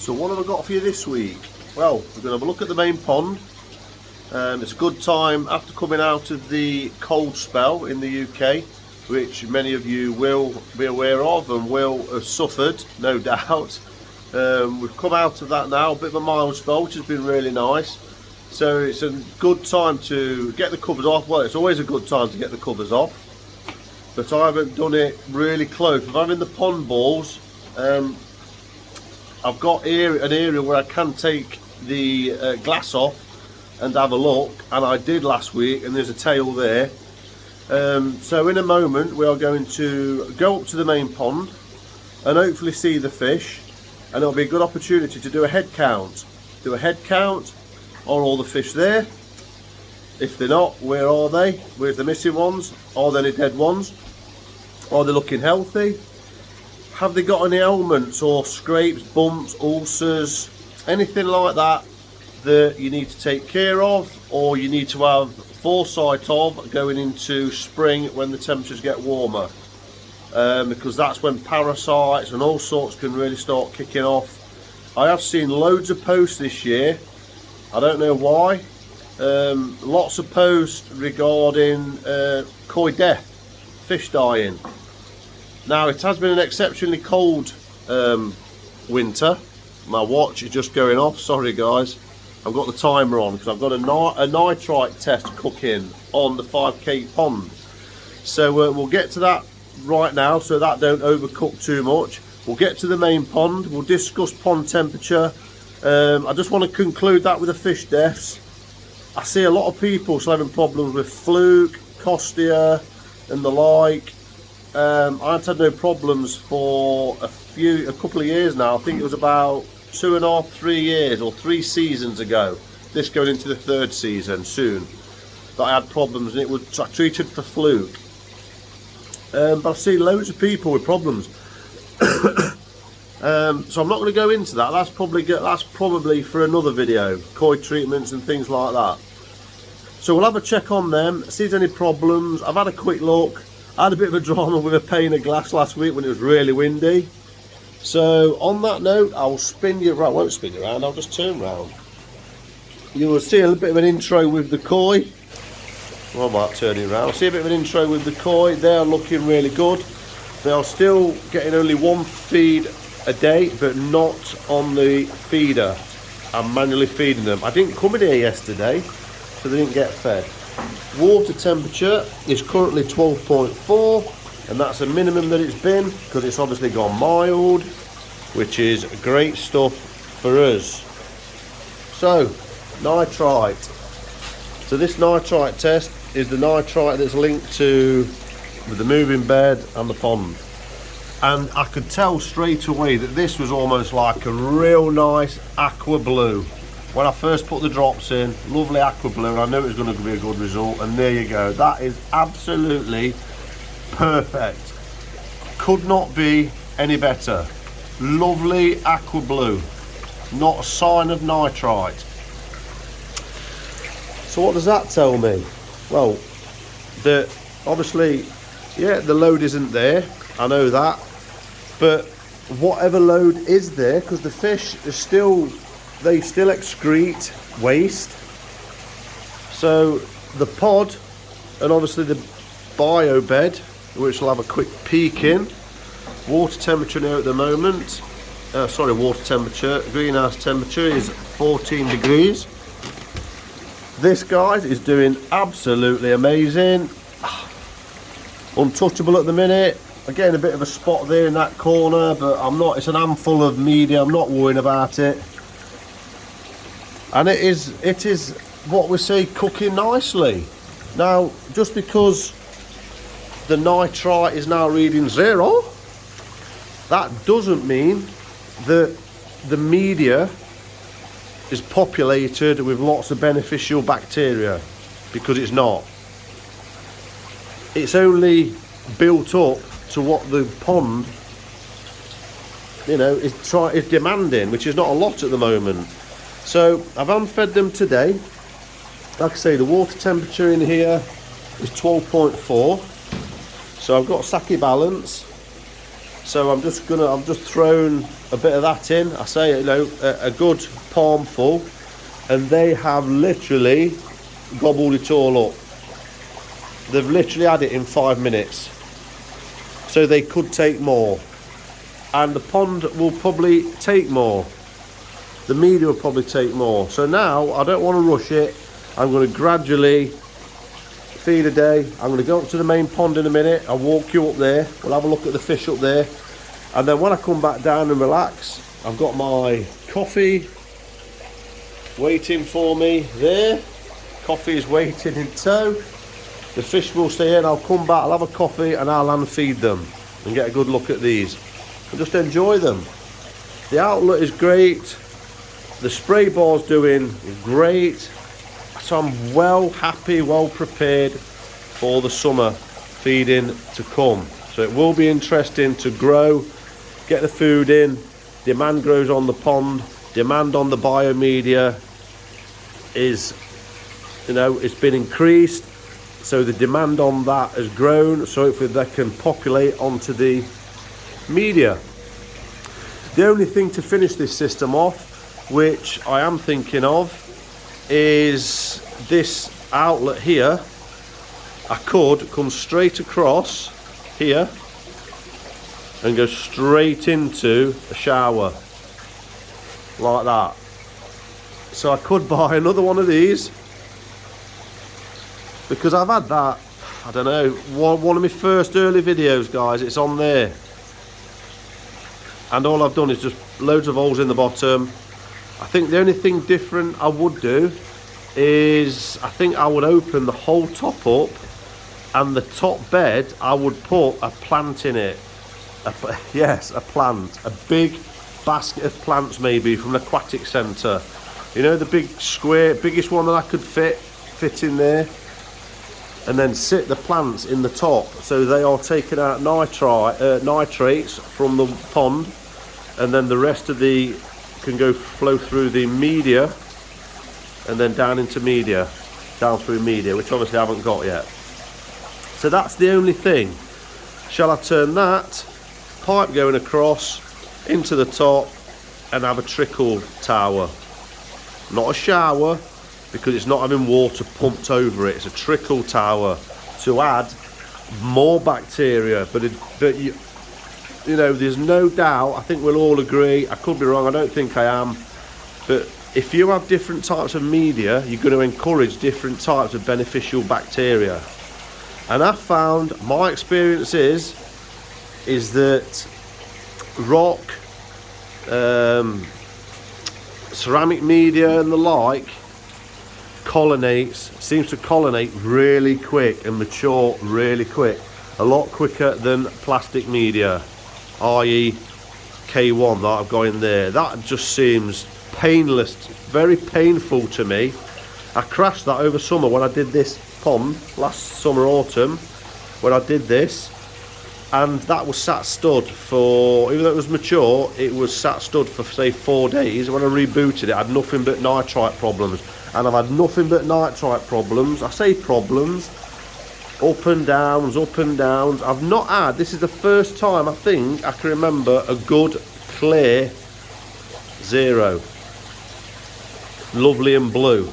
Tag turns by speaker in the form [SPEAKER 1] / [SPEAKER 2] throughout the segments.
[SPEAKER 1] So what have I got for you this week? Well, we're going to have a look at the main pond. It's a good time after coming out of the cold spell in the UK, which many of you will be aware of and will have suffered, no doubt. We've come out of that now, a bit of a mild spell, which has been really nice. So it's a good time to get the covers off. Well, it's always a good time to get the covers off, but I haven't done it really close. If I'm in the pond balls, I've got an area where I can take the glass off and have a look, and I did last week, and there's a tail there. So in a moment we are going to go up to the main pond and hopefully see the fish, and it'll be a good opportunity to do a head count. Do a head count. Are all the fish there? If they're not, where are they? Where's the missing ones? Are there any dead ones? Are they looking healthy? Have they got any ailments or scrapes, bumps, ulcers, anything like that that you need to take care of, or you need to have foresight of going into spring when the temperatures get warmer, because that's when parasites and all sorts can really start kicking off. I have seen loads of posts this year. I don't know why. Lots of posts regarding koi death, fish dying. Now, it has been an exceptionally cold winter. My watch is just going off, sorry guys. I've got the timer on because I've got a nitrite test cooking on the 5k pond. So we'll get to that right now so that don't overcook too much. We'll get to the main pond, we'll discuss pond temperature. I just want to conclude that with the fish deaths. I see a lot of people still having problems with fluke, costia and the like. I've had no problems for a couple of years now. I think it was about 2.5, 3 years or 3 seasons ago. This going into the 3rd season soon. That I had problems, and I treated for fluke. But I've seen loads of people with problems. So I'm not going to go into that. That's probably for another video. Koi treatments and things like that. So we'll have a check on them, see if there's any problems. I've had a quick look. I had a bit of a drama with a pane of glass last week when it was really windy. So on that note, I'll spin you around. I won't spin you around, I'll just turn round. You will see a little bit of an intro with the koi. Well, I might turn it around. See a bit of an intro with the koi. They are looking really good. They are still getting only 1 feed a day, but not on the feeder. I'm manually feeding them. I didn't come in here yesterday, so they didn't get fed. Water temperature is currently 12.4, and that's a minimum that it's been because it's obviously gone mild, which is great stuff for us. So nitrite. So this nitrite test is the nitrite that's linked to the moving bed and the pond. And I could tell straight away that this was almost like a real nice aqua blue. When I first put the drops in, lovely aqua blue, and I knew it was going to be a good result, and there you go. That is absolutely perfect. Could not be any better. Lovely aqua blue. Not a sign of nitrite. So what does that tell me? Well, obviously, yeah, the load isn't there. I know that. But whatever load is there, because the fish is they still excrete waste. So the pod, and obviously the bio bed, which we'll have a quick peek in. Water temperature now at the moment. Water temperature. Greenhouse temperature is 14 degrees. This, guys, is doing absolutely amazing. Untouchable at the minute. Again, a bit of a spot there in that corner, but I'm not. It's an handful of media. I'm not worrying about it. And it is what we say, cooking nicely. Now, just because the nitrite is now reading 0, that doesn't mean that the media is populated with lots of beneficial bacteria, because it's not. It's only built up to what the pond, is demanding, which is not a lot at the moment. So I've unfed them today. Like I say, the water temperature in here is 12.4. So I've got Saki balance. So I've just thrown a bit of that in. I say, you know, a good palmful, and they have literally gobbled it all up. They've literally had it in 5 minutes. So they could take more. And the pond will probably take more. The media will probably take more. So now I don't want to rush it. I'm going to gradually feed a day. I'm going to go up to the main pond in a minute. I'll walk you up there. We'll have a look at the fish up there. And then when I come back down and relax, I've got my coffee waiting for me there. Coffee is waiting in tow. The fish will stay in. I'll come back, I'll have a coffee, and I'll hand feed them and get a good look at these. And just enjoy them. The outlet is great. The spray bar's doing great. So I'm well happy, well prepared for the summer feeding to come. So it will be interesting to grow, get the food in. Demand grows on the pond. Demand on the biomedia is, you know, it's been increased. So the demand on that has grown. So hopefully they can populate onto the media. The only thing to finish this system off, which I am thinking of, is this outlet here. I could come straight across here and go straight into a shower like that. So I could buy another one of these, because I've had that, I don't know, one of my first early videos, guys, it's on there. And all I've done is just loads of holes in the bottom. I think the only thing different I would do is, I think I would open the whole top up, and the top bed, I would put a plant in it. Yes, a plant. A big basket of plants, maybe from an aquatic centre. You know, the big square, biggest one that I could fit in there. And then sit the plants in the top, so they are taking out nitrates from the pond, and then the rest of the can flow through the media, and then down into media, down through media, which obviously I haven't got yet. So that's the only thing. Shall I turn that pipe going across into the top and have a trickle tower? Not a shower, because it's not having water pumped over it. It's a trickle tower to add more bacteria. But you know, there's no doubt, I think we'll all agree, I could be wrong, I don't think I am, but if you have different types of media, you're going to encourage different types of beneficial bacteria. And I've found, my experience is that rock, ceramic media and the like, seems to colonate really quick and mature really quick, a lot quicker than plastic media, i.e. K1 that I've got in there. That just seems painless, very painful to me. I crashed that over summer when I did this pond last summer autumn, when I did this, and that was sat stud for, even though it was mature, it was sat stud for say 4 days. When I rebooted it, I had nothing but nitrite problems. And I've had nothing but nitrite problems. I say problems, up and downs, up and downs. I've not had, this is the first time I think I can remember a good, clear zero. Lovely and blue.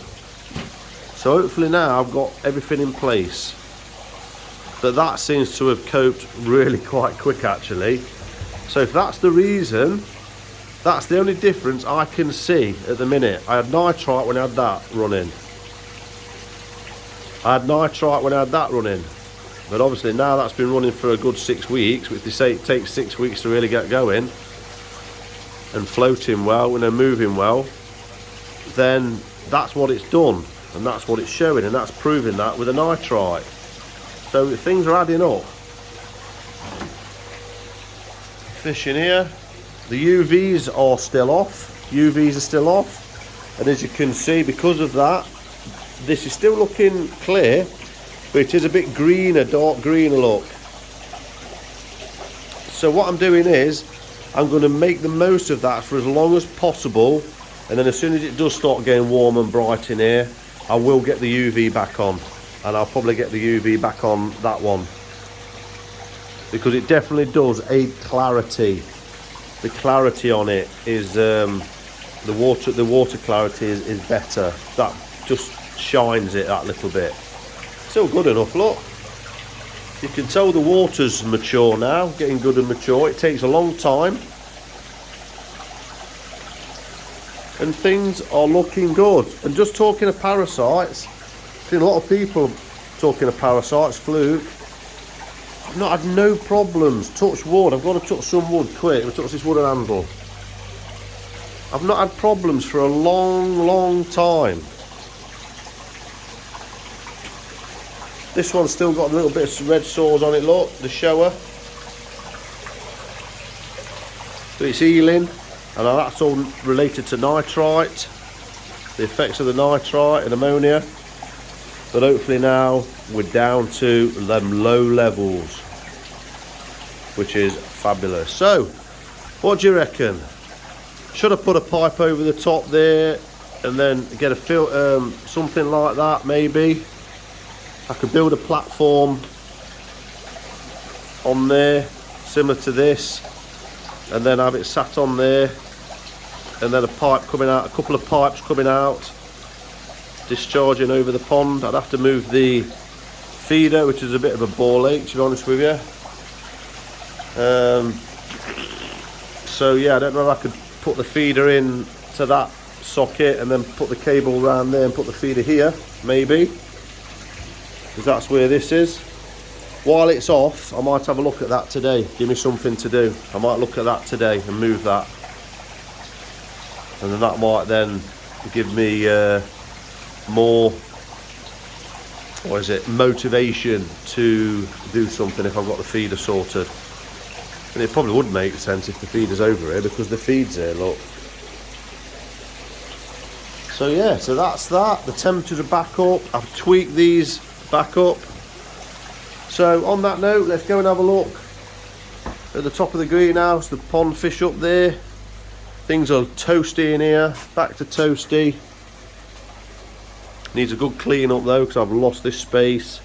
[SPEAKER 1] So hopefully now I've got everything in place. But that seems to have coped really quite quick actually. So if that's the reason, that's the only difference I can see at the minute. I had nitrite when I had that running. But obviously now that's been running for a good 6 weeks, which they say it takes 6 weeks to really get going and floating well, when they're moving well, then that's what it's done, and that's what it's showing, and that's proving that with a nitrite. So things are adding up. Fish in here. The UVs are still off. And as you can see, because of that, this is still looking clear, but it is a bit greener, dark greener look. So what I'm doing is, I'm going to make the most of that for as long as possible, and then as soon as it does start getting warm and bright in here, I will get the UV back on, and I'll probably get the UV back on that one. because it definitely does aid clarity. The clarity on it is the water clarity is better. That just shines it that little bit. Still good enough, look. You can tell the water's mature now, getting good and mature. It takes a long time. And things are looking good. And just talking of parasites, I've seen a lot of people talking of parasites, fluke. I've not had no problems. Touch wood. I've got to touch some wood quick. I've touched this wooden handle. I've not had problems for a long time. This one's still got a little bit of red sores on it, look, the shower. But it's healing, and that's all related to nitrite, the effects of the nitrite and ammonia. But hopefully now we're down to them low levels, which is fabulous. So, what do you reckon? Should I put a pipe over the top there and then get a filter, something like that maybe? I could build a platform on there similar to this, and then have it sat on there, and then a pipe coming out, a couple of pipes coming out, discharging over the pond. I'd have to move the feeder, which is a bit of a ball ache, to be honest with you. So yeah, I don't know if I could put the feeder in to that socket and then put the cable around there and put the feeder here, maybe, because that's where this is. While it's off, I might have a look at that today. Give me something to do. I might look at that today and move that, and then that might then give me more, what is it, motivation to do something if I've got the feeder sorted. And it probably would make sense if the feeder's over here, because the feed's here, look. So yeah, so that's that. The temperatures are back up. I've tweaked these back up. So on that note, let's go and have a look at the top of the greenhouse, the pond fish up there. Things are toasty in here, back to toasty. Needs a good clean up though, because I've lost this space.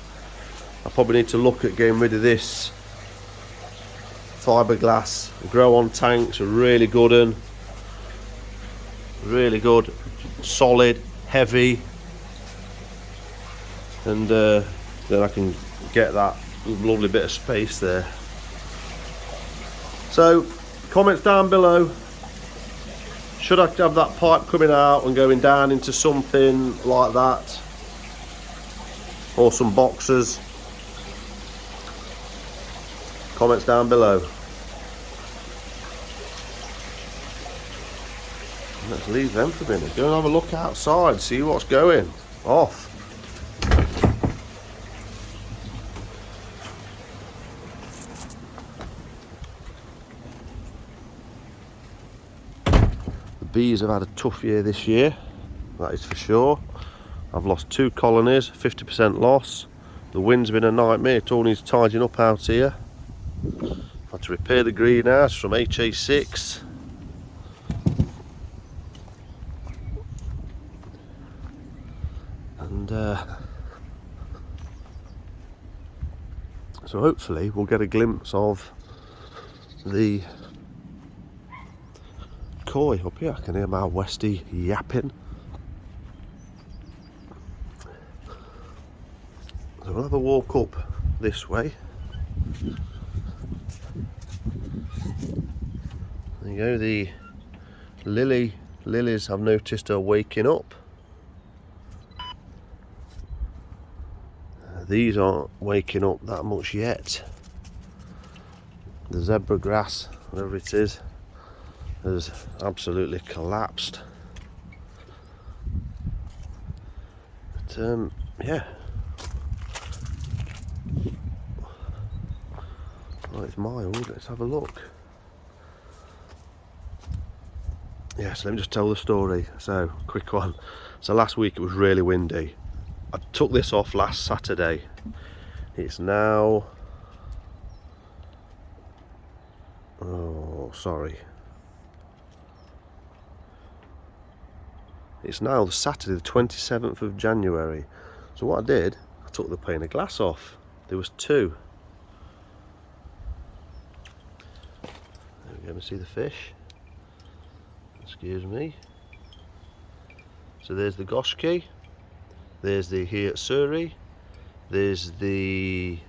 [SPEAKER 1] I probably need to look at getting rid of this fiberglass. Grow on tanks are really good and really good, solid, heavy, and then I can get that lovely bit of space there. So comments down below, should I have that pipe coming out and going down into something like that, or some boxes? Comments down below. Let's leave them for a minute. Go and have a look outside, see what's going off. The bees have had a tough year this year, that is for sure. I've lost 2 colonies, 50% loss. The wind's been a nightmare. It all needs tidying up out here. I've had to repair the greenhouse from HA6. And so hopefully we'll get a glimpse of the koi up here. I can hear my Westie yapping. So we'll have a walk up this way. There you go, the lilies I've noticed are waking up. These aren't waking up that much yet. The zebra grass, whatever it is, has absolutely collapsed. But yeah. Well, it's mild, let's have a look. Yeah, so let me just tell the story. So, quick one. So last week it was really windy. I took this off last Saturday. It's now, oh sorry, it's now the Saturday the 27th of January. So what I did, I took the pane of glass off. There was 2. me see the fish. Excuse me. So there's the Goshki, there's the Hiyatsuri, there's the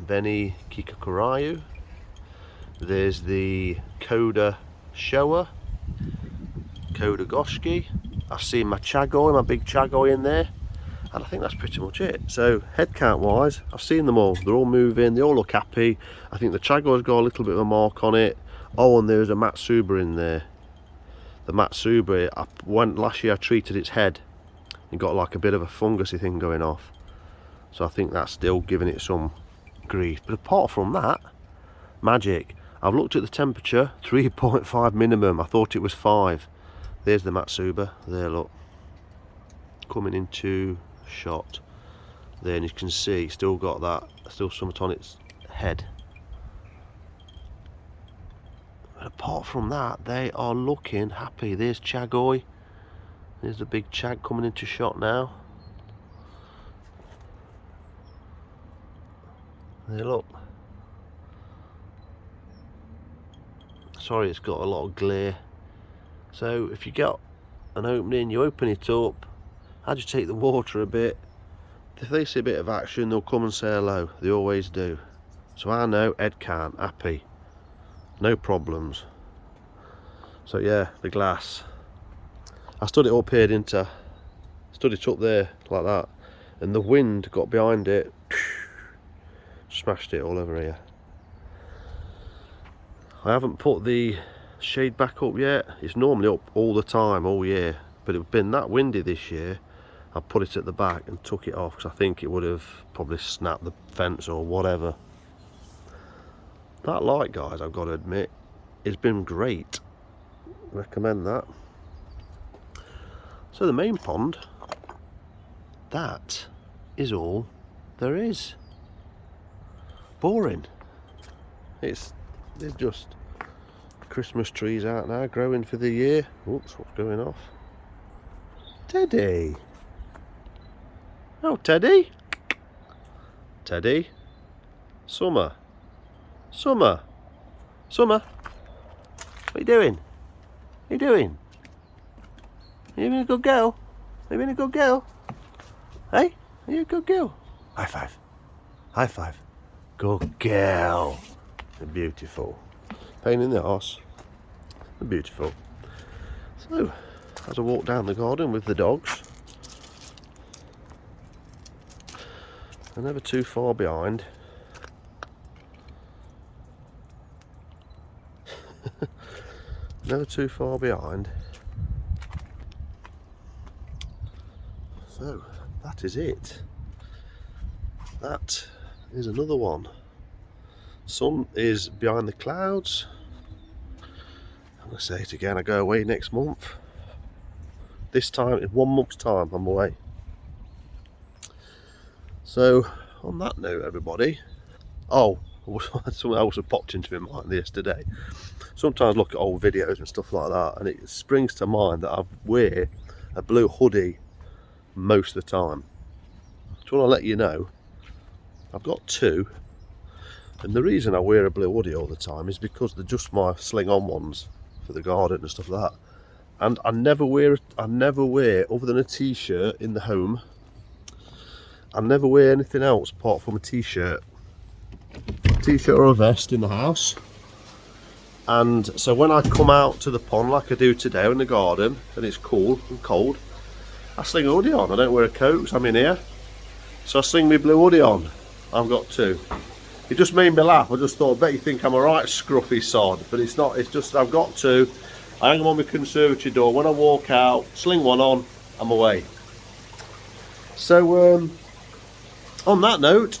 [SPEAKER 1] Beni Kikakurayu, there's the Koda Showa, Koda Goshki. I've seen my Chagoi, my big Chagoi in there, and I think that's pretty much it. So head count wise, I've seen them all. They're all moving, they all look happy. I think the Chagoi's got a little bit of a mark on it. Oh, and there's a Matsuba in there. The Matsuba, last year I treated its head and got like a bit of a fungusy thing going off. So I think that's still giving it some grief. But apart from that, magic. I've looked at the temperature, 3.5 minimum. I thought it was 5. There's the Matsuba. There, look. Coming into shot. There, and you can see, still got that, still something on its head. But apart from that, they are looking happy. There's Chagoi. There's the big Chag coming into shot now. There, look. Sorry, it's got a lot of glare. So if you get an opening, you open it up, agitate the water a bit. If they see a bit of action, they'll come and say hello. They always do. So I know Ed can't, happy. No problems. So yeah, the glass. I stood it up here, didn't I? Stood it up there like that, and the wind got behind it, smashed it all over here. I haven't put the shade back up yet. It's normally up all the time, all year, but it's been that windy this year. I put it at the back and took it off because I think it would have probably snapped the fence or whatever. That light, guys, I've got to admit, it's been great. Recommend that. So the main pond, that is all there is. Boring. There's just Christmas trees out now, growing for the year. Oops, what's going off? Teddy. Oh, Teddy. Teddy. Summer. Summer. Summer. What are you doing? What are you doing? Are you being a good girl? Are you being a good girl? Hey? Are you a good girl? High five. High five. Good girl. They're beautiful. Pain in the arse. They're beautiful. So, as I walk down the garden with the dogs, I'm never too far behind. Never too far behind. So that is it. That is another one. Sun is behind the clouds. I'm going to say it again, I go away next month. This time, in 1 month's time, I'm away. So, on that note, everybody. Oh, something else had popped into my mind yesterday. Sometimes I look at old videos and stuff like that, and it springs to mind that I wear a blue hoodie most of the time. So I want to let you know, I've got two, and the reason I wear a blue hoodie all the time is because they're just my sling-on ones for the garden and stuff like that. And I never wear other than a t-shirt in the home. I never wear anything else apart from a t-shirt. T-shirt or a vest in the house. And so when I come out to the pond like I do today in the garden and it's cool and cold, I sling a hoodie on. I don't wear a coat because I'm in here. So I sling my blue hoodie on. I've got two. It just made me laugh. I just thought, I bet you think I'm a right scruffy sod, but it's not. It's just I've got two. I hang them on my conservatory door. When I walk out, sling one on, I'm away. So on that note,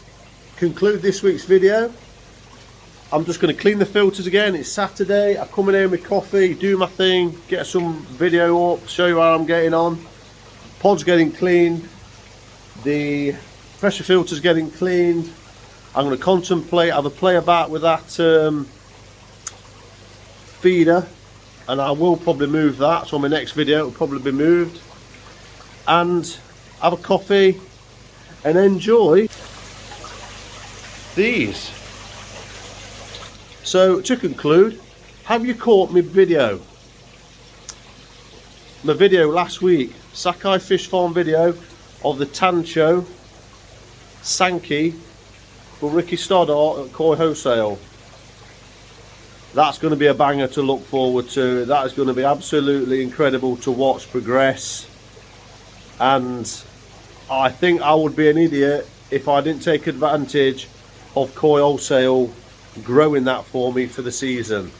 [SPEAKER 1] conclude this week's video. I'm just going to clean the filters again. It's Saturday. I come in here with coffee, do my thing, get some video up, show you how I'm getting on. Pod's getting cleaned. The pressure filter's getting cleaned. I'm going to contemplate, have a play about with that feeder, and I will probably move that. So on my next video, it will probably be moved. And have a coffee and enjoy these. So to conclude, have you caught my video? My video last week, Sakai Fish Farm video of the Tancho Sankey for Ricky Stoddart at Koi Wholesale. That's going to be a banger to look forward to. That is going to be absolutely incredible to watch progress. And I think I would be an idiot if I didn't take advantage of Koi Wholesale growing that for me for the season.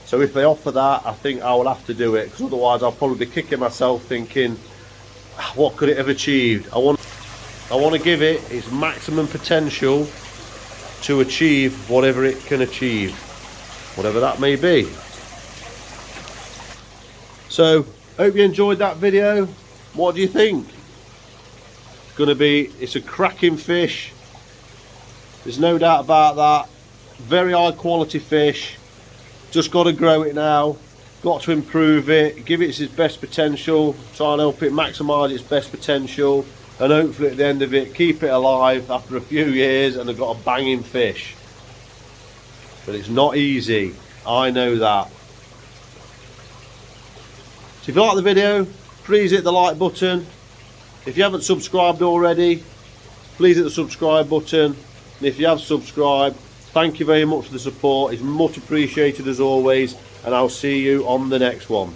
[SPEAKER 1] So if they offer that, I think I will have to do it, because otherwise I'll probably be kicking myself thinking, what could it have achieved? I want to give it its maximum potential to achieve whatever it can achieve, whatever that may be. So hope you enjoyed that video. What do you think? It's a cracking fish, there's no doubt about that. Very high quality fish. Just got to grow it now, got to improve it, give it its best potential, try and help it maximise its best potential, and hopefully at the end of it keep it alive after a few years and have got a banging fish. But it's not easy, I know that. So if you like the video, please hit the like button. If you haven't subscribed already, please hit the subscribe button. And if you have subscribed, thank you very much for the support. It's much appreciated as always, and I'll see you on the next one.